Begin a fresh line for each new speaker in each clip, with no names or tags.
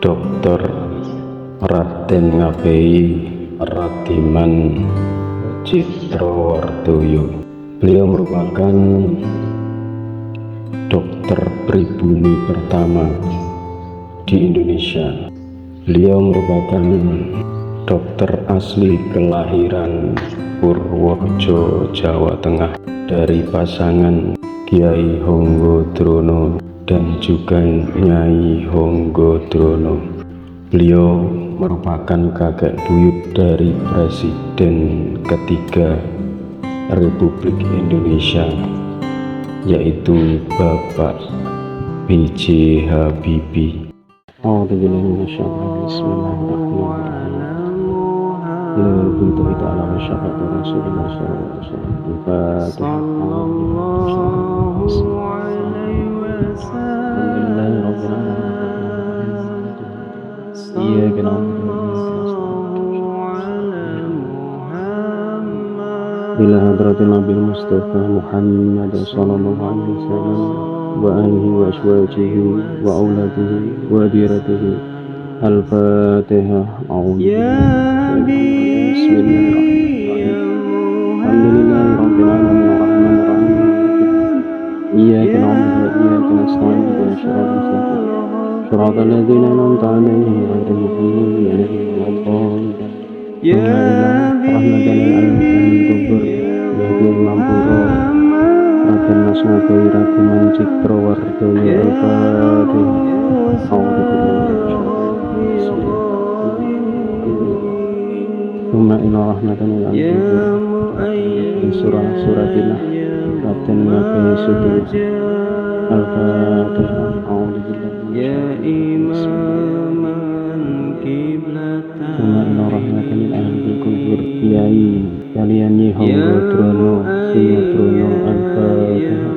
Dr. Raden Ngabei Radiman Citrowardoyo. Beliau merupakan dokter pribumi pertama di Indonesia. Beliau merupakan dokter asli kelahiran Purworejo, Jawa Tengah, dari pasangan Kiai Honggodrono dan juga Nyai Honggodrono. Beliau merupakan kakek buyut dari Presiden ketiga Republik Indonesia, yaitu Bapak B.J. Habibie. Ila hadratin Nabi Mustafa Muhammad sallallahu alaihi wasallam wa alihi wa azwajihi wa auladihi wa diratihi. Al-Fatihah. Bismillahirrahmanirrahim. Alhamdulillahirabbil alamin arrahmanir rahim. Iyyaka na'budu wa iyyaka nasta'in ihdinas siratal mustaqim. Shiratal ladzina an'amta 'alaihim ghairil maghdubi 'alaihim waladdallin. Raden Mas Ngabei Radiman Citrowardoyo. Thumma ila rahmatan lil alamin. Suratina Raden Ngabei Sudiro. Al-Fatihah. Ya imaman kiblatan. Thumma ila rahmatan lil alamin. Kubur Kiai kalian Nyi Honggodrono Suyodrono. Al-Fatihah.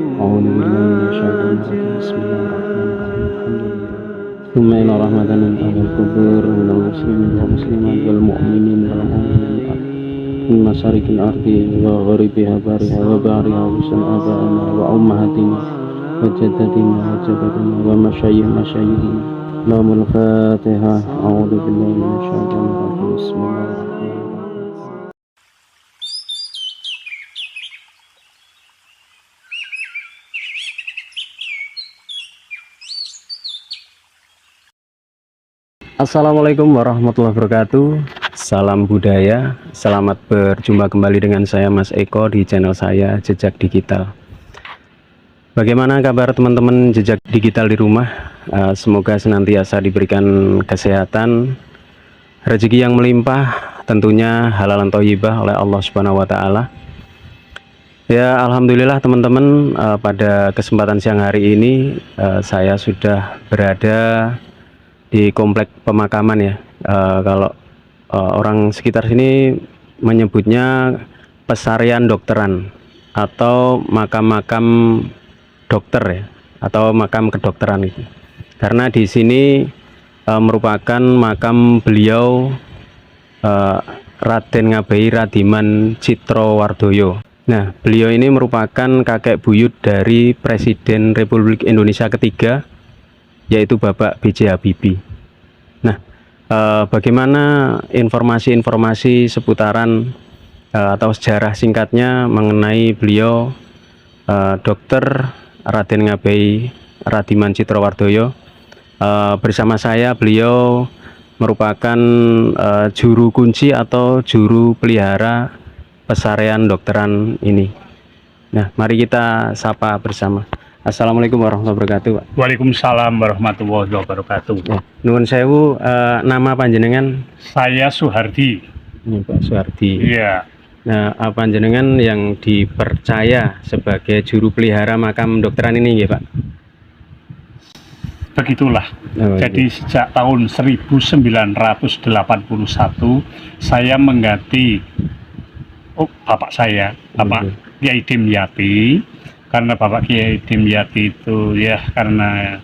Bismillahirrahmanirrahim. Thumma ila rahmatan lil alamin. Kubur minal muslimin wal muslimat wal mu'minin wal mu'minat min masyariqil ardi wa gharibiha bariha wa bariha usan aba'ana wa ummahatina wa jaddatina wa jaddatina wa masyayikhina. Lahumul Fatihah. A'udzu billahi minasy syaithanir rajim. Bismillahirrahmanirrahim. Assalamualaikum warahmatullahi wabarakatuh. Salam budaya. Selamat berjumpa kembali dengan saya Mas Eko di channel saya Jejak Digital. Bagaimana kabar teman-teman jejak digital di rumah? Semoga senantiasa diberikan kesehatan, rezeki yang melimpah, tentunya halalan thayyibah oleh Allah Subhanahu wa taala. Ya, alhamdulillah teman-teman, pada kesempatan siang hari ini saya sudah berada di komplek pemakaman ya. Kalau orang sekitar sini menyebutnya pesarian dokteran atau makam-makam dokter ya, atau makam kedokteran itu. Karena di sini merupakan makam beliau Raden Ngabei Radiman Citrowardoyo. Nah, beliau ini merupakan kakek buyut dari Presiden Republik Indonesia ketiga, yaitu Bapak B.J. Habibie. Nah, bagaimana informasi-informasi seputaran atau sejarah singkatnya mengenai beliau Dr. Raden Ngabei Radiman Citrowardoyo? Bersama saya, beliau merupakan juru kunci atau juru pelihara pesarian dokteran ini. Nah, mari kita sapa bersama. Assalamualaikum warahmatullahi wabarakatuh, Pak.
Waalaikumsalam warahmatullahi wabarakatuh.
Ya, nuwun sewu, nama panjenengan?
Saya Suhardi.
Ini Pak Suhardi.
Iya.
Nah, panjenengan yang dipercaya sebagai juru pelihara makam dokteran ini ya, Pak?
Begitulah. Jadi sejak tahun 1981 saya mengganti bapak saya, Bapak Kiai Dimyati. Karena Bapak Kiai Dimyati itu ya karena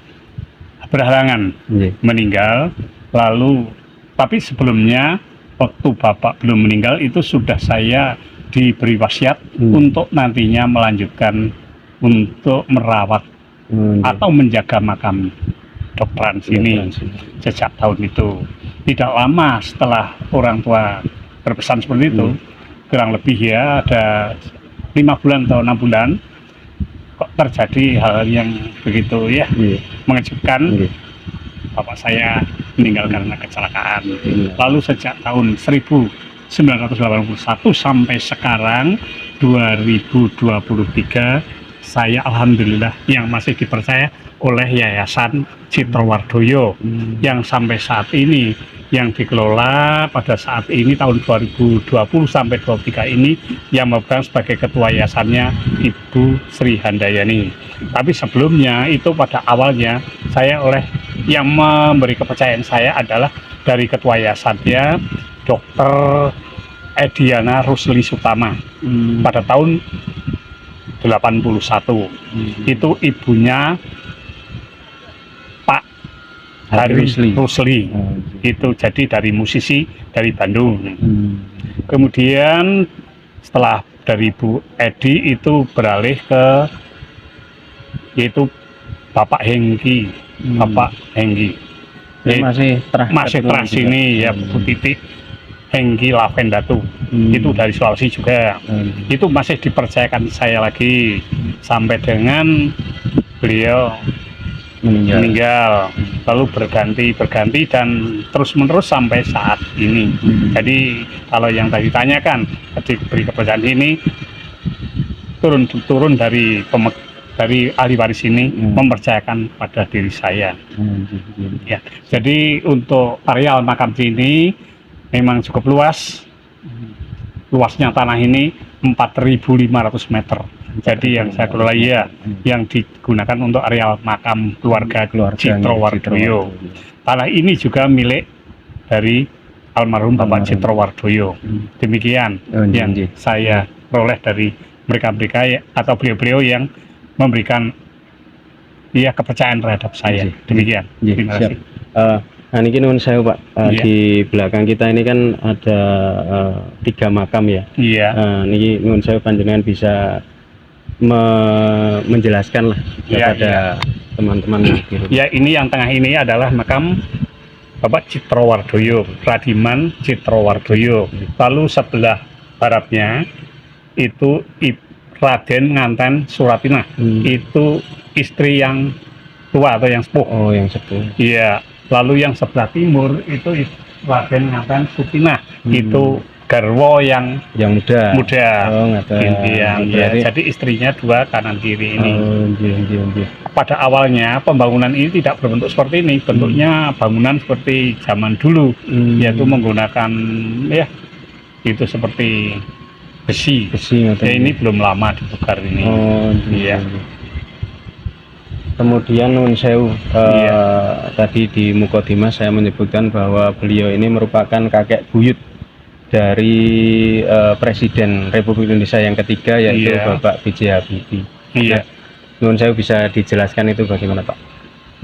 berhalangan meninggal. Lalu tapi sebelumnya waktu Bapak belum meninggal itu sudah saya diberi wasiat untuk nantinya melanjutkan untuk merawat atau menjaga makam. kedokteran sini sejak tahun itu. Tidak lama setelah orang tua berpesan seperti itu, kurang lebih ya ada 5 bulan atau 6 bulan, kok terjadi hal yang begitu ya mengejutkan. Bapak saya meninggal karena kecelakaan. Lalu sejak tahun 1981 sampai sekarang 2023, saya alhamdulillah yang masih dipercaya oleh Yayasan Citrowardoyo yang sampai saat ini yang dikelola pada saat ini tahun 2020 sampai 23 ini yang memegang sebagai ketua yayasannya Ibu Sri Handayani. Tapi sebelumnya itu pada awalnya saya oleh yang memberi kepercayaan saya adalah dari ketua yayasannya Dr. Ediana Rusli Sutama pada tahun 81. Itu ibunya Pak Hari Rusli. Itu jadi dari musisi dari Bandung. Kemudian setelah dari Bu Edi itu beralih ke yaitu Bapak Hengki. Bapak Hengki. Masih terah sini ya Bu Titik Hengki Lavendatu. Itu dari Sulawesi juga. Itu masih dipercayakan saya lagi sampai dengan beliau meninggal, lalu berganti dan terus menerus sampai saat ini. Jadi kalau yang tadi tanyakan, diberi kepercayaan ini turun dari ahli waris ini mempercayakan pada diri saya. Ya, jadi untuk areal makam sini memang cukup luas. Luasnya tanah ini 4.500 meter. Jadi yang saya kelola yang digunakan untuk areal makam keluarga Citrowardoyo. Tanah ini juga milik dari almarhum Bapak Citrowardoyo. Demikian yang saya peroleh dari mereka-mereka atau beliau-beliau yang memberikan kepercayaan terhadap saya. Demikian. Terima kasih.
Nah ini nuwun sewu Pak, di belakang kita ini kan ada 3 makam ya. Ini nuwun sewu panjenengan bisa menjelaskan lah kepada teman-teman.
Ya, ini yang tengah ini adalah makam Bapak Citrowardoyo, Radiman Citrowardoyo. Lalu sebelah baratnya itu Raden Nganten Suratina. Itu istri yang tua atau yang sepuh.
Oh, yang sepuh.
Iya. Lalu yang sebelah timur itu Raden Nganten Sutina. Itu garwo yang muda. Jadi istrinya 2 kanan kiri ini. Pada awalnya pembangunan ini tidak berbentuk seperti ini. Bentuknya bangunan seperti zaman dulu, yaitu menggunakan itu seperti besi. Ini belum lama dibongkar ini.
Kemudian nun sewu, tadi di Mukodimah saya menyebutkan bahwa beliau ini merupakan kakek buyut dari Presiden Republik Indonesia yang ketiga, yaitu Bapak B.J. Habibie. Nun sewu, bisa dijelaskan itu bagaimana Pak?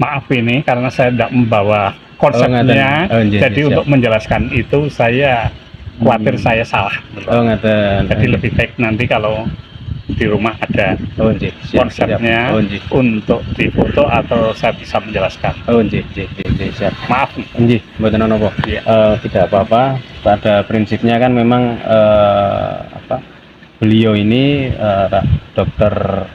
Maaf ini karena saya tidak membawa konsepnya, jadi untuk menjelaskan itu saya khawatir saya salah. Jadi lebih baik nanti kalau di rumah ada konsepnya untuk difoto atau saya bisa menjelaskan.
Siap.
Maaf.
Mboten napa. Tidak apa-apa. Pada prinsipnya kan memang beliau ini Dr.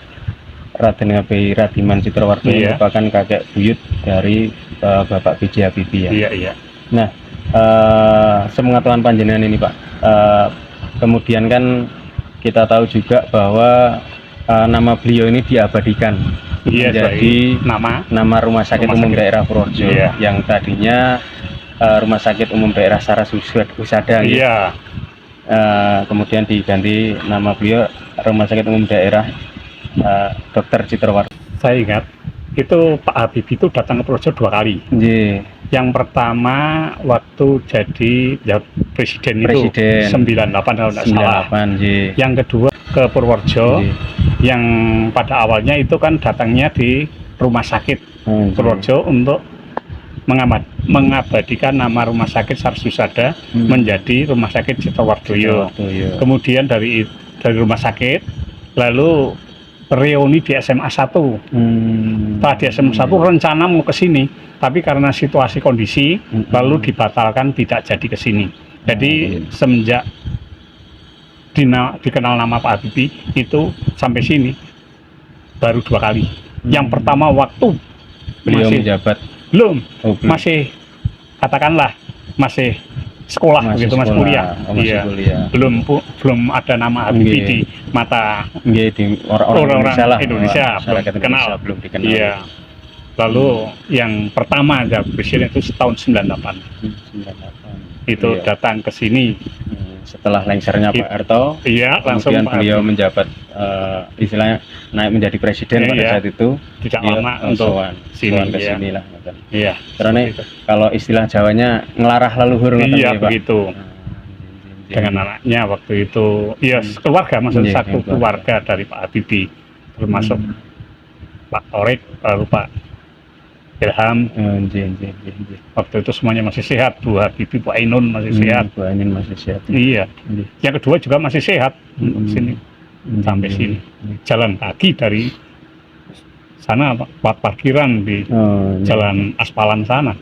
Raden Ngabei Radiman Citrowardoyo merupakan kakek buyut dari Bapak B.J. Habibie ya. Nah, sepengetahuan panjenengan ini Pak, kemudian kan kita tahu juga bahwa nama beliau ini diabadikan menjadi nama Rumah Sakit Umum Daerah Purworejo yang tadinya Rumah Sakit Umum Daerah Saraswusada. Kemudian diganti nama beliau Rumah Sakit Umum Daerah Dr. Citrowardoyo.
Saya ingat itu Pak Habibie itu datang ke Purworejo 2 kali. Yang pertama waktu jadi presiden itu 98 kalau tidak salah. Yang kedua ke Purworejo yang pada awalnya itu kan datangnya di rumah sakit Purworejo untuk mengabadikan nama rumah sakit Saraswusada menjadi rumah sakit Citrowardoyo. Kemudian dari rumah sakit lalu reuni di SMA 1. Setelah di SMA 1 rencana mau ke sini, tapi karena situasi kondisi lalu dibatalkan, tidak jadi ke sini. Jadi semenjak dikenal nama Pak Habibie itu sampai sini baru 2 kali. Yang pertama waktu
Beliau
masih
menjabat.
belum,
Oh, belum.
masih katakanlah masih sekolah
Masih
begitu, masih
sekolah.
kuliah.
Oh, masih
Iya.
kuliah.
Belum ada nama Habibie
Nggih.
di mata
Nggih, di orang-orang Indonesia lah.
Indonesia,
Masyarakat
belum dikenal.
Indonesia belum dikenal.
Iya. Lalu yang pertama ada presiden itu tahun 98.
98.
Itu
Iya.
datang ke sini.
Setelah lengsernya Pak Harto,
Iya, langsung
kemudian
Pak
beliau
Habibie.
menjabat istilahnya naik menjadi presiden pada
Iya.
saat itu.
Tidak
Iya,
lama untuk
sini ke
iya.
sini lah.
Iya.
Karena
seperti itu.
kalau istilah Jawanya ngelarah leluhur ngoten
Iya
nggih, Pak.
begitu. Dengan anaknya waktu itu, iya keluarga, maksudnya
Iya,
satu
keluarga.
keluarga dari Pak Habibie, termasuk Pak Torik, lalu Pak Ilham.
Nggih.
Waktu itu semuanya masih sehat, Bu Habibie, Bu Ainun masih sehat.
Bu Anin masih sehat.
Iya.
Nggih.
Yang kedua juga masih sehat sini sampai sini. Jalan kaki dari sana parkiran di
Oh, iya.
jalan aspalan sana.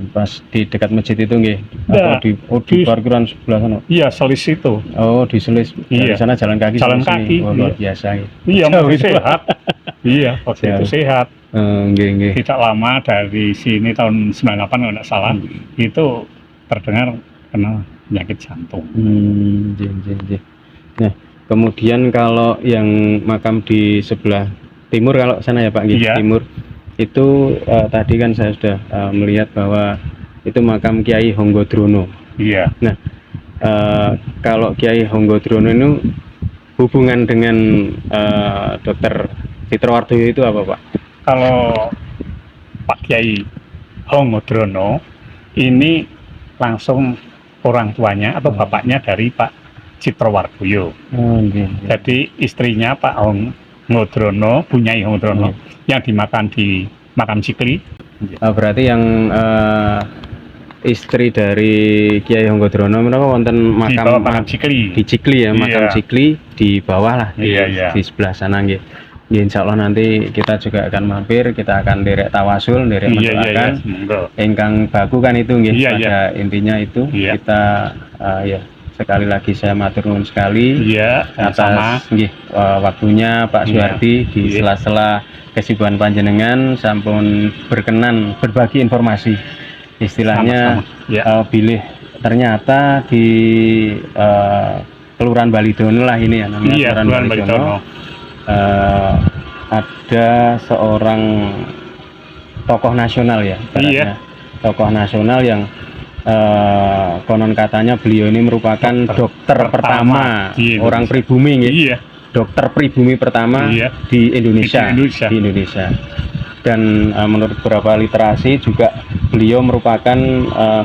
Pas di dekat masjid itu nggih.
Nah,
Atau di parkiran sebelah sana.
Iya, selis itu.
Oh, di Selis. Dari
Iya.
sana jalan kaki.
Jalan
sampai
kaki,
sini. Oh, luar
iya.
biasa. Ya.
Iya,
Jauh
masih
itu, Pak.
sehat. Iya, waktu itu
Jauh.
sehat.
Nggih.
Tidak lama dari sini tahun 98 kalau tidak salah, itu terdengar kena penyakit jantung.
Nggih. Nah, kemudian kalau yang makam di sebelah timur kalau sana ya Pak nggih,
Iya.
timur itu tadi kan saya sudah melihat bahwa itu makam Kiai Honggodrono.
Iya.
Nah, kalau Kiai Honggodrono itu hubungan dengan Dokter Citrawardoyo itu apa Pak?
Kalau Pak Kiai Honggodrono ini langsung orang tuanya atau bapaknya dari Pak Citrawardoyo.
Nggih.
Jadi istrinya Pak Honggodrono, Bunyai Honggodrono, yang dimakan di makam Cikli.
Berarti yang istri dari Kiai Honggodrono menika wonten
Di bawah
makam
makam Cikli.
di Cikli ya, makam
Iya.
Cikli di bawah lah,
Iya.
di sebelah sana nggih. Ya, insya Allah nanti kita juga akan mampir, kita akan derek tawasul, derek mendoakan.
Monggo.
Ingkang baku kan itu nggih,
Iya,
pada intinya itu
Iya.
kita ya sekali lagi saya matur nuwun sekali
Iya, sama.
atas nggih waktunya Pak
Iya.
Suhardi di
Iya.
sela-sela kesibukan panjenengan sampun berkenan berbagi informasi. Istilahnya
Sama-sama. Ya.
bilih ternyata di Kelurahan Balidono lah ini ya namanya,
Iya, Kelurahan Balidono.
ada seorang tokoh nasional ya, ibaratnya. Tokoh nasional yang konon katanya beliau ini merupakan dokter pertama
di Indonesia.
orang pribumi nggih.
Iya.
Dokter pribumi pertama
Iya.
di Indonesia.
Di Indonesia.
Dan menurut beberapa literasi juga beliau merupakan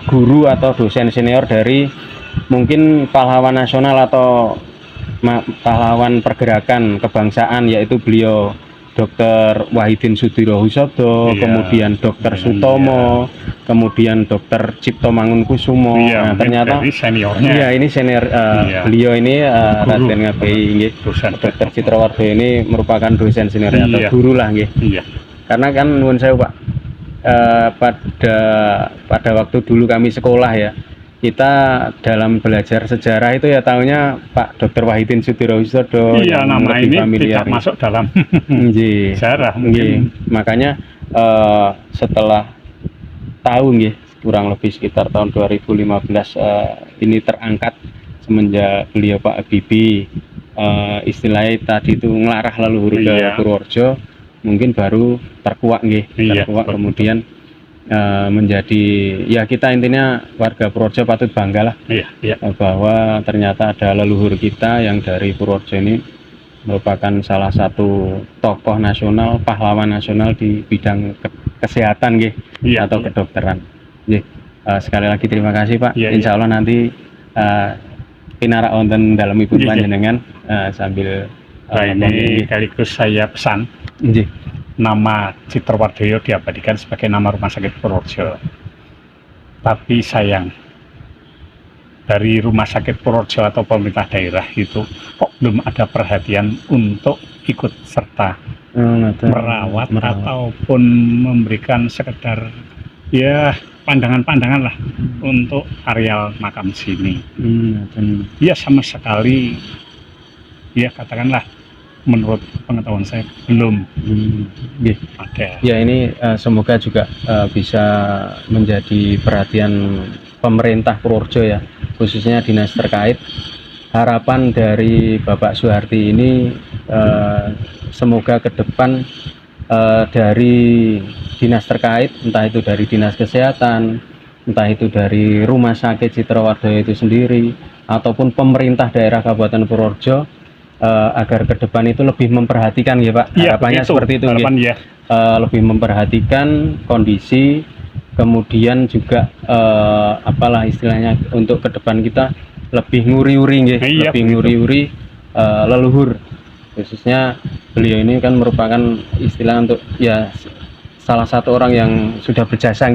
guru atau dosen senior dari mungkin pahlawan nasional atau pahlawan pergerakan kebangsaan, yaitu beliau Dr. Wahidin Sudirohusodo,
Iya.
kemudian Dr. Sutomo, kemudian Dr. Cipto Mangunkusumo.
Iya,
Nah, ternyata
dari seniornya.
iya ini senior
Iya.
beliau ini
Guru.
Raden Ngabei nggih.
Dosen.
Dr. Citrawardoyo ini merupakan dosen senior atau
Iya.
guru lah nggih.
Iya.
Karena kan nuwun sewu Pak, pada waktu dulu kami sekolah ya, kita dalam belajar sejarah itu ya tahunya Pak Dr. Wahidin Sudirohusodo.
Iya,
yang
nama
lebih
ini
familiar.
tidak masuk dalam
Nggih.
sejarah
Nggih.
mungkin.
Makanya setelah tahu nggih kurang lebih sekitar tahun 2015 ini terangkat semenjak beliau Pak Habibie istilahnya tadi itu ngelarah leluhur ke
Iya.
Purworejo, mungkin baru terkuak nggih,
Iya,
terkuak
betul.
kemudian menjadi ya kita intinya warga Purworejo patut bangga lah
Iya.
bahwa ternyata ada leluhur kita yang dari Purworejo ini merupakan salah satu tokoh nasional, pahlawan nasional di bidang kesehatan nggih,
Iya,
atau
iya.
kedokteran. Nggih. Sekali lagi terima kasih Pak.
Iya,
Insya Allah nanti pinarak wonten dalam ibu
Iya, iya.
panjenengan sambil
Nah, ini sekaligus saya pesan
nggih.
nama Citrawardoyo diabadikan sebagai nama Rumah Sakit Purworejo. Tapi sayang, dari Rumah Sakit Purworejo atau pemerintah daerah itu kok belum ada perhatian untuk ikut serta merawat ataupun memberikan sekedar ya pandangan-pandangan lah untuk areal makam sini. Ya sama sekali ya katakanlah menurut pengetahuan saya belum ada.
Ya ini semoga juga bisa menjadi perhatian pemerintah Purworejo ya, khususnya dinas terkait. Harapan dari Bapak Suharti ini semoga ke depan dari dinas terkait, entah itu dari dinas kesehatan, entah itu dari Rumah Sakit Citrawardoyo itu sendiri, ataupun pemerintah daerah Kabupaten Purworejo, agar ke depan itu lebih memperhatikan ya Pak, harapannya
itu,
seperti itu
harapan, ya.
Lebih memperhatikan kondisi, kemudian juga apalah istilahnya untuk ke depan kita lebih nguri-uri lebih nguri-uri leluhur, khususnya beliau ini kan merupakan istilah untuk ya salah satu orang yang sudah berjasa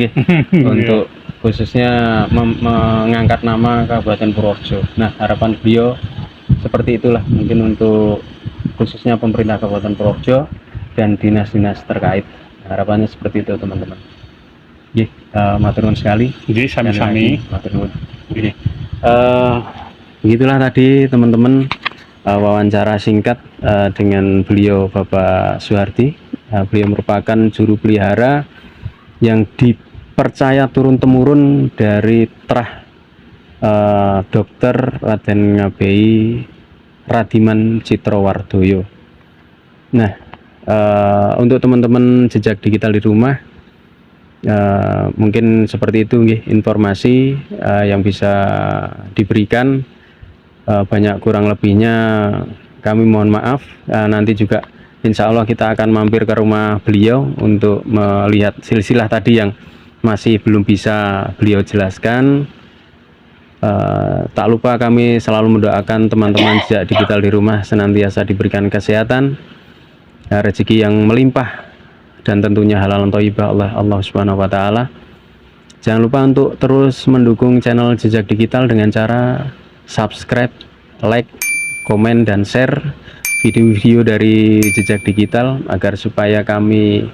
untuk khususnya mengangkat nama Kabupaten Purworejo. Nah, harapan beliau seperti itulah mungkin untuk khususnya pemerintah Kabupaten Purworejo dan dinas-dinas terkait. Harapannya seperti itu teman-teman. Matur nuwun sekali.
Sami-sami.
Matur nuwun. Begitulah tadi teman-teman wawancara singkat dengan beliau Bapak Suharti. Beliau merupakan juru pelihara yang dipercaya turun-temurun dari terah Dr. Raden Ngabei Radiman Citrawardoyo. Nah, untuk teman-teman jejak digital di rumah, mungkin seperti itu informasi yang bisa diberikan. Banyak kurang lebihnya kami mohon maaf. Nanti juga insya Allah kita akan mampir ke rumah beliau untuk melihat silsilah tadi yang masih belum bisa beliau jelaskan. Tak lupa kami selalu mendoakan teman-teman jejak digital di rumah senantiasa diberikan kesehatan, rezeki yang melimpah, dan tentunya halal thayyibah oleh Allah Subhanahu wa taala. Jangan lupa untuk terus mendukung channel Jejak Digital dengan cara subscribe, like, komen, dan share video-video dari Jejak Digital agar supaya kami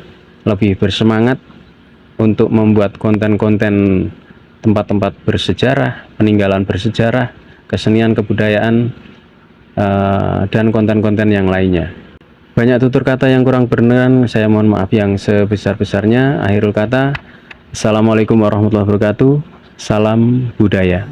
lebih bersemangat untuk membuat konten-konten tempat-tempat bersejarah, peninggalan bersejarah, kesenian kebudayaan, dan konten-konten yang lainnya. Banyak tutur kata yang kurang berkenan, saya mohon maaf yang sebesar-besarnya. Akhirul kata, Assalamualaikum warahmatullahi wabarakatuh. Salam budaya.